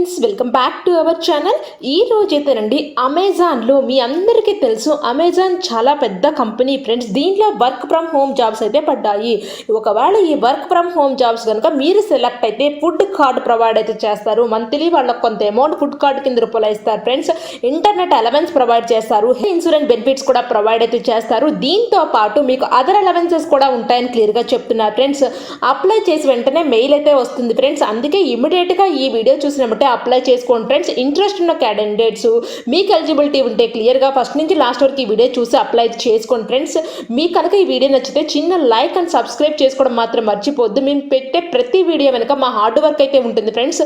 Friends, welcome back to our channel. ఈ రోజైతేనండి అమెజాన్లో మీ అందరికీ తెలుసు, అమెజాన్ చాలా పెద్ద కంపెనీ ఫ్రెండ్స్. దీంట్లో వర్క్ ఫ్రమ్ హోమ్ జాబ్స్ అయితే పడ్డాయి. ఒకవేళ ఈ వర్క్ ఫ్రమ్ హోమ్ జాబ్స్ కనుక మీరు సెలెక్ట్ అయితే ఫుడ్ కార్డ్ ప్రొవైడ్ అయితే చేస్తారు. మంత్లీ వాళ్ళకి కొంత అమౌంట్ ఫుడ్ కార్డ్ కింద రూపాయలు ఇస్తారు ఫ్రెండ్స్. ఇంటర్నెట్ అలవెన్స్ ప్రొవైడ్ చేస్తారు. ఇన్సూరెన్స్ బెనిఫిట్స్ కూడా ప్రొవైడ్ అయితే చేస్తారు. దీంతో పాటు మీకు అదర్ అలవెన్సెస్ కూడా ఉంటాయని క్లియర్గా చెప్తున్నారు ఫ్రెండ్స్. అప్లై చేసి వెంటనే మెయిల్ అయితే వస్తుంది ఫ్రెండ్స్. అందుకే ఇమీడియట్గా ఈ వీడియో చూసినట్టే అప్లై చేసుకోండి ఫ్రెండ్స్. ఇంట్రెస్ట్ ఉన్న క్యాండిడేట్స్ మీకు ఎలిజిబిలిటీ ఉంటే క్లియర్గా ఫస్ట్ నుంచి లాస్ట్ వరకు ఈ వీడియో చూసి అప్లై చేసుకోండి ఫ్రెండ్స్. మీకు కనుక ఈ వీడియో నచ్చితే చిన్న లైక్ అండ్ సబ్స్క్రైబ్ చేసుకోవడం మాత్రం మర్చిపోద్దు. మేము పెట్టే ప్రతి వీడియో వెనుక మా హార్డ్ వర్క్ అయితే ఉంటుంది ఫ్రెండ్స్.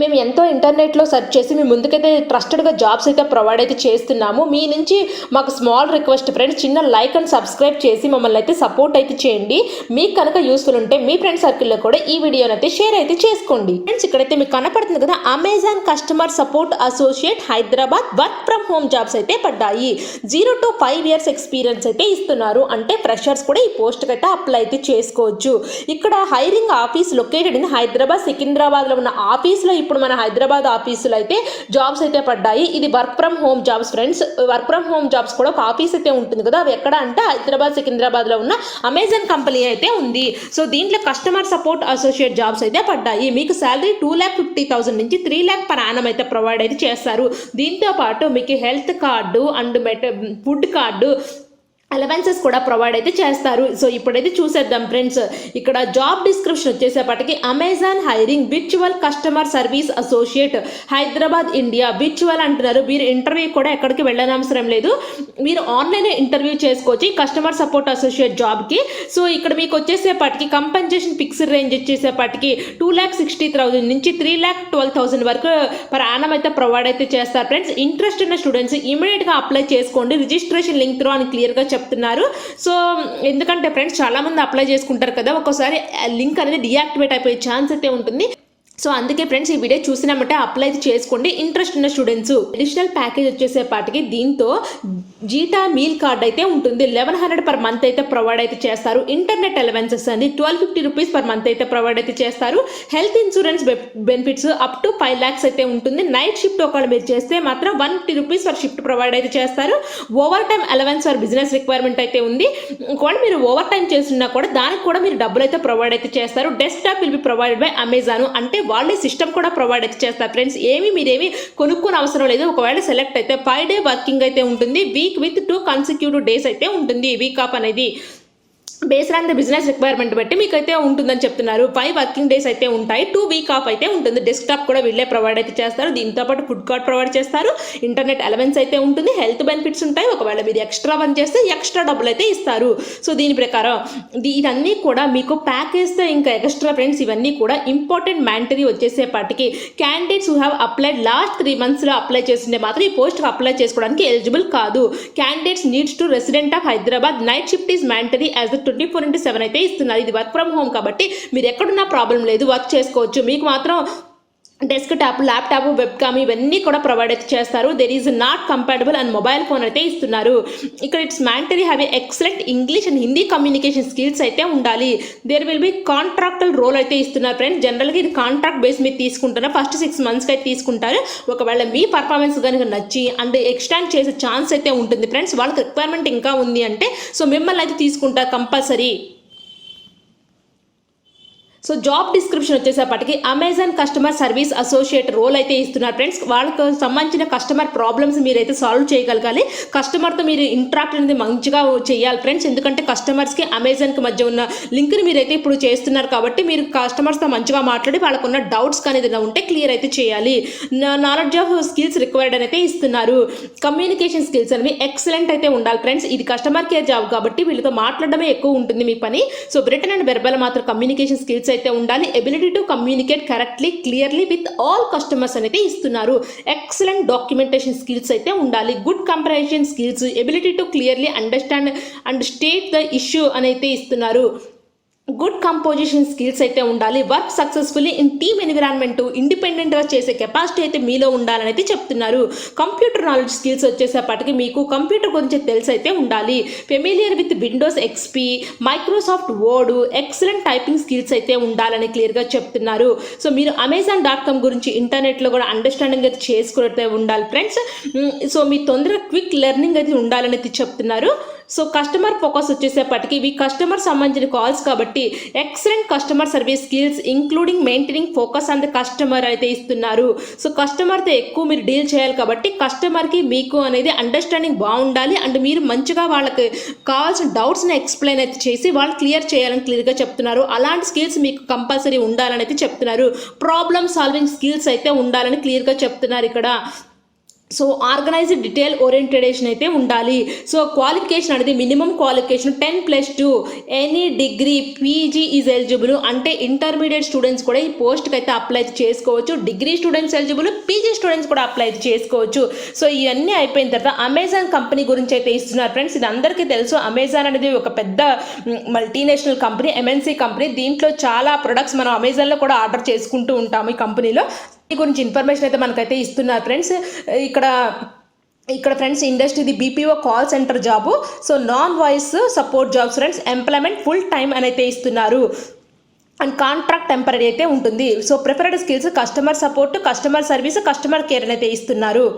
మేము ఎంతో ఇంటర్నెట్లో సెర్చ్ చేసి మీ ముందుకైతే ట్రస్టెడ్గా జాబ్స్ అయితే ప్రొవైడ్ అయితే చేస్తున్నాము. మీ నుంచి మాకు స్మాల్ రిక్వెస్ట్ ఫ్రెండ్స్, చిన్న లైక్ అండ్ సబ్స్క్రైబ్ చేసి మమ్మల్ని అయితే సపోర్ట్ అయితే చేయండి. మీకు కనుక యూస్ఫుల్ ఉంటే మీ ఫ్రెండ్ సర్కిల్లో కూడా ఈ వీడియోని అయితే షేర్ అయితే చేసుకోండి ఫ్రెండ్స్. ఇక్కడైతే మీకు కనపడుతుంది కదా, Amazon customer support associate Hyderabad work from home jobs అయితే పడ్డాయి. 0 to 5 years ఎక్స్పీరియన్స్ అయితే ఇస్తున్నారు. అంటే ఫ్రెషర్స్ కూడా ఈ పోస్ట్కి అయితే అప్లై అయితే చేసుకోవచ్చు. ఇక్కడ hiring office located in Hyderabad, సికింద్రాబాద్లో ఉన్న ఆఫీస్లో ఇప్పుడు మన హైదరాబాద్ ఆఫీసులో అయితే జాబ్స్ అయితే పడ్డాయి. ఇది work from home jobs friends. Work from home jobs కూడా ఒక ఆఫీస్ అయితే ఉంటుంది కదా, అవి ఎక్కడ అంటే హైదరాబాద్, సికింద్రాబాద్లో ఉన్న అమెజాన్ కంపెనీ అయితే ఉంది. సో దీంట్లో కస్టమర్ సపోర్ట్ అసోసియేట్ జాబ్స్ అయితే పడ్డాయి. మీకు శాలరీ 2,50,000 నుంచి 3 lakh per annum అయితే ప్రొవైడ్ అయితే చేస్తారు. దీంతో పాటు మీకు health card and food card allowances కూడా ప్రొవైడ్ అయితే చేస్తారు. సో ఇప్పుడైతే చూసేద్దాం ఫ్రెండ్స్. ఇక్కడ జాబ్ డిస్క్రిప్షన్ వచ్చేసేపటికి Amazon hiring virtual customer service associate Hyderabad India. Virtual అంటున్నారు, మీరు ఇంటర్వ్యూ కూడా ఎక్కడికి వెళ్ళనవసరం లేదు, మీరు ఆన్లైన్ ఇంటర్వ్యూ చేసుకోవచ్చు కస్టమర్ సపోర్ట్ అసోసియేట్ జాబ్కి. సో ఇక్కడ మీకు వచ్చేసేపటికి కంపెన్సేషన్ ఫిక్స్డ్ రేంజ్ వచ్చేసేపటికి 2,60,000 నుంచి 3,12,000 వరకు పర్ యానం అయితే ప్రొవైడ్ అయితే చేస్తారు ఫ్రెండ్స్. ఇంట్రెస్ట్ ఉన్న స్టూడెంట్స్ ఇమీడియట్గా అప్లై చేసుకోండి. రిజిస్ట్రేషన్ లింక్ త్రూ అని క్లియర్గా చెప్తున్నారు. సో ఎందుకంటే ఫ్రెండ్స్ చాలా మంది అప్లై చేసుకుంటారు కదా, ఒక్కోసారి లింక్ అనేది డియాక్టివేట్ అయిపోయే ఛాన్స్ అయితే ఉంటుంది. సో అందుకే ఫ్రెండ్స్ ఈ వీడియో చూసినామంటే అప్లై చేసుకోండి ఇంట్రెస్ట్ ఉన్న స్టూడెంట్స్. అడిషనల్ ప్యాకేజ్ వచ్చేసేపాటికి దీంతో జీటా మీల్ కార్డ్ అయితే ఉంటుంది. 1,100 per month అయితే ప్రొవైడ్ అయితే చేస్తారు. ఇంటర్నెట్ అలవెన్సెస్ అండి 1,250 rupees per month అయితే ప్రొవైడ్ అయితే చేస్తారు. Health insurance benefits up to 5 lakhs అయితే ఉంటుంది. నైట్ షిఫ్ట్ ఒకవేళ మీరు చేస్తే మాత్రం 150 rupees per shift ప్రొవైడ్ అయితే చేస్తారు. Over time allowance for business requirement అయితే ఉంది. ఒకవేళ మీరు ఓవర్ టైం చేస్తున్నా కూడా దానికి కూడా మీరు డబ్బులు అయితే ప్రొవైడ్ అయితే చేస్తారు. Desktop will be provided by Amazon. అంటే వాళ్ళే సిస్టమ్ కూడా ప్రొవైడ్ అయితే చేస్తారు ఫ్రెండ్స్. మీరేమి కొనుక్కోని అవసరం లేదు. ఒకవేళ సెలెక్ట్ అయితే 5 day వర్కింగ్ అయితే ఉంటుంది. వీక్ విత్ 2 consecutive days అయితే ఉంటుంది. వీక్ ఆఫ్ అనేది based on the business requirement బట్టి మీకు అయితే ఉంటుందని చెప్తున్నారు. 5 working days అయితే ఉంటాయి. 2 week ఆఫ్ అయితే ఉంటుంది. డెస్క్టాప్ కూడా వీళ్ళే ప్రొవైడ్ అయితే చేస్తారు. దీంతో పాటు ఫుడ్ కార్డ్ ప్రొవైడ్ చేస్తారు. ఇంటర్నెట్ అలవెన్స్ అయితే ఉంటుంది. హెల్త్ బెనిఫిట్స్ ఉంటాయి. ఒకవేళ మీరు ఎక్స్ట్రా వన్ చేస్తే ఎక్స్ట్రా డబ్బులు అయితే ఇస్తారు. సో దీని ప్రకారం ఇవన్నీ కూడా మీకు ప్యాకేజ్తో ఇంకా ఎక్స్ట్రా ఫ్రెండ్స్. ఇవన్నీ కూడా ఇంపార్టెంట్ మ్యాండటరీ వచ్చేసేపాటికి candidates who have applied last 3 monthsలో అప్లై చేస్తుంటే మాత్రం ఈ పోస్ట్కి అప్లై చేసుకోవడానికి ఎలిజిబుల్ కాదు. Candidates needs to resident of Hyderabad. Night shift is mandatory as the 24/7 అయితే ఇస్తున్నారు. ఇది వర్క్ ఫ్రమ్ హోమ్ కాబట్టి మీరు ఎక్కడున్నా ప్రాబ్లం లేదు, వర్క్ చేసుకోవచ్చు. మీకు మాత్రం డెస్క్టాప్, ల్యాప్టాప్, వెబ్కామ్ ఇవన్నీ కూడా ప్రొవైడ్ అయితే చేస్తారు. There is not compatible and mobile phone అయితే ఇస్తున్నారు. ఇక్కడ it's mandatory have excellent English and Hindi communication skills అయితే ఉండాలి. There will be contractual role అయితే ఇస్తున్నారు ఫ్రెండ్స్. జనరల్గా ఇది కాంట్రాక్ట్ బేస్ మీద తీసుకుంటారు. ఫస్ట్ 6 monthsకి అయితే తీసుకుంటారు. ఒకవేళ మీ పర్ఫార్మెన్స్ కనుక నచ్చి అండ్ ఎక్స్టెండ్ చేసే ఛాన్స్ అయితే ఉంటుంది ఫ్రెండ్స్. వాళ్ళకి రిక్వైర్మెంట్ ఇంకా ఉంది అంటే సో మిమ్మల్ని అయితే తీసుకుంటారు కంపల్సరీ. సో జాబ్ డిస్క్రిప్షన్ వచ్చేసేపటికి Amazon customer service associate role అయితే ఇస్తున్నారు ఫ్రెండ్స్. వాళ్ళకు సంబంధించిన కస్టమర్ ప్రాబ్లమ్స్ మీరైతే సాల్వ్ చేయగలగాలి. కస్టమర్తో మీరు ఇంటరాక్ట్ అనేది మంచిగా చేయాలి ఫ్రెండ్స్. ఎందుకంటే కస్టమర్స్కి అమెజాన్కి మధ్య ఉన్న లింక్ని మీరైతే ఇప్పుడు చేస్తున్నారు కాబట్టి మీరు కస్టమర్స్తో మంచిగా మాట్లాడి వాళ్ళకున్న డౌట్స్ కానీ ఏదైనా ఉంటే క్లియర్ అయితే చేయాలి. నాలెడ్జ్ ఆఫ్ స్కిల్స్ రిక్వైర్డ్ అయితే ఇస్తున్నారు. కమ్యూనికేషన్ స్కిల్స్ అనేవి ఎక్సలెంట్ అయితే ఉండాలి ఫ్రెండ్స్. ఇది కస్టమర్ కేర్ జాబ్ కాబట్టి వీళ్ళతో మాట్లాడడమే ఎక్కువ ఉంటుంది మీ పని. సో రిటన్ అండ్ వెర్బల్ మాత్రం కమ్యూనికేషన్ స్కిల్స్ అయితే ఉండాలి. Ability to communicate correctly clearly with all customers అనేది ఇస్తున్నారు. ఎక్సలెంట్ డాక్యుమెంటేషన్ స్కిల్స్ అయితే ఉండాలి. Good comprehension skills, ability to clearly understand and state the issue అని అయితే ఇస్తున్నారు. గుడ్ కంపోజిషన్ స్కిల్స్ అయితే ఉండాలి. Work successfully in team environment, ఇండిపెండెంట్గా చేసే కెపాసిటీ అయితే మీలో ఉండాలని అయితే చెప్తున్నారు. కంప్యూటర్ నాలెడ్జ్ స్కిల్స్ వచ్చేసేపటికి మీకు కంప్యూటర్ గురించి తెలిసి అయితే ఉండాలి. Familiar with Windows XP, Microsoft word, excellent typing skills అయితే ఉండాలని క్లియర్గా చెప్తున్నారు. సో మీరు Amazon.com గురించి ఇంటర్నెట్లో కూడా అండర్స్టాండింగ్ అయితే చేసుకున్నట్టే ఉండాలి ఫ్రెండ్స్. సో మీ తొందరగా క్విక్ లెర్నింగ్ అయితే ఉండాలని అయితే చెప్తున్నారు. సో కస్టమర్ ఫోకస్ వచ్చేసేపటికి ఇవి కస్టమర్ సంబంధించిన కాల్స్ కాబట్టి excellent customer service skills including maintaining focus on the customer అయితే ఇస్తున్నారు. సో కస్టమర్తో ఎక్కువ మీరు డీల్ చేయాలి కాబట్టి కస్టమర్కి మీకు అనేది అండర్స్టాండింగ్ బాగుండాలి. అండ్ మీరు మంచిగా వాళ్ళకి కావాల్సిన డౌట్స్ని ఎక్స్ప్లెయిన్ అయితే చేసి వాళ్ళు క్లియర్ చేయాలని క్లియర్గా చెప్తున్నారు. అలాంటి స్కిల్స్ మీకు కంపల్సరీ ఉండాలని అయితే చెప్తున్నారు. ప్రాబ్లమ్ సాల్వింగ్ స్కిల్స్ అయితే ఉండాలని క్లియర్గా చెప్తున్నారు ఇక్కడ. సో ఆర్గనైజ్డ్ డీటెయిల్ ఓరియంటేషన్ అయితే ఉండాలి. సో క్వాలిఫికేషన్ అనేది minimum qualification 10+2 any degree PG is eligible. అంటే ఇంటర్మీడియట్ స్టూడెంట్స్ కూడా ఈ పోస్ట్కి అయితే అప్లై చేసుకోవచ్చు. Degree students eligible, PG students కూడా అప్లై చేసుకోవచ్చు. సో ఇవన్నీ అయిపోయిన తర్వాత అమెజాన్ కంపెనీ గురించి అయితే ఇస్తున్నారు ఫ్రెండ్స్. ఇది అందరికీ తెలుసు. అమెజాన్ అనేది ఒక పెద్ద మల్టీనేషనల్ కంపెనీ, ఎంఎన్సీ కంపెనీ. దీంట్లో చాలా ప్రొడక్ట్స్ మనం అమెజాన్లో కూడా ఆర్డర్ చేసుకుంటూ ఉంటాము ఈ కంపెనీలో. దీని గురించి ఇన్ఫర్మేషన్ అయితే మనకైతే ఇస్తున్నారు ఫ్రెండ్స్. ఇక్కడ friends industry BPO call centre job. So non voice support jobs friends. Employment full time అని అయితే ఇస్తున్నారు. అండ్ కాంట్రాక్ట్ టెంపరీ అయితే ఉంటుంది. So preferred skills customer support, customer service, customer care అయితే ఇస్తున్నారు.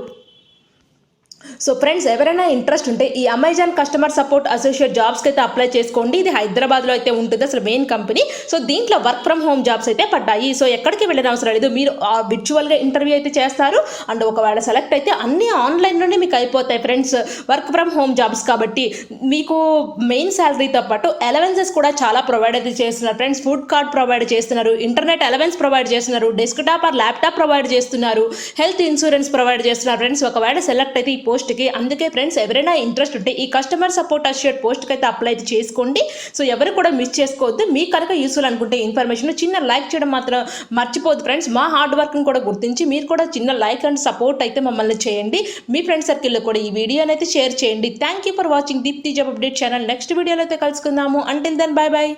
సో ఫ్రెండ్స్ ఎవరైనా ఇంట్రెస్ట్ ఉంటే ఈ అమెజాన్ కస్టమర్ సపోర్ట్ అసోసియేట్ జాబ్స్కి అయితే అప్లై చేసుకోండి. ఇది హైదరాబాద్లో అయితే ఉంటుంది అసలు మెయిన్ కంపెనీ. సో దీంట్లో వర్క్ ఫ్రమ్ హోమ్ జాబ్స్ అయితే పడ్డాయి. సో ఎక్కడికి వెళ్ళిన అవసరం లేదు. మీరు విర్చువల్గా ఇంటర్వ్యూ అయితే చేస్తారు. అండ్ ఒకవేళ సెలెక్ట్ అయితే అన్నీ ఆన్లైన్లోనే మీకు అయిపోతాయి friends. Work from home jobs కాబట్టి మీకు మెయిన్ శాలరీతో పాటు అలవెన్సెస్ కూడా చాలా ప్రొవైడ్ అయితే చేస్తున్నారు ఫ్రెండ్స్. ఫుడ్ కార్డ్ ప్రొవైడ్ చేస్తున్నారు, ఇంటర్నెట్ అలవెన్స్ ప్రొవైడ్ చేస్తున్నారు, డెస్క్టాప్ ఆర్ ల్యాప్టాప్ ప్రొవైడ్ చేస్తున్నారు, హెల్త్ ఇన్సూరెన్స్ ప్రొవైడ్ చేస్తున్నారు ఫ్రెండ్స్. ఒకవేళ సెలెక్ట్ అయితే ఈ పోస్ట్కి. అందుకే ఫ్రెండ్స్ ఎవరైనా ఇంట్రెస్ట్ ఉంటే ఈ కస్టమర్ సపోర్ట్ అసోసియేట్ పోస్ట్కి అయితే అప్లై చేసుకోండి. సో ఎవరు కూడా మిస్ చేసుకోవద్దు. మీకు కనుక యూస్ఫుల్ అనుకుంటే ఇన్ఫర్మేషన్ చిన్న లైక్ చేయడం మాత్రం మర్చిపోద్దు ఫ్రెండ్స్. మా హార్డ్ వర్క్ని కూడా గుర్తించి మీరు కూడా చిన్న లైక్ అండ్ సపోర్ట్ అయితే మమ్మల్ని చేయండి. మీ ఫ్రెండ్ సర్కిల్లో కూడా ఈ వీడియోని అయితే షేర్ చేయండి. Thank you for watching Deepthi job update channel. Next వీడియోలో అయితే కలుసుకుందాము. Until then bye by.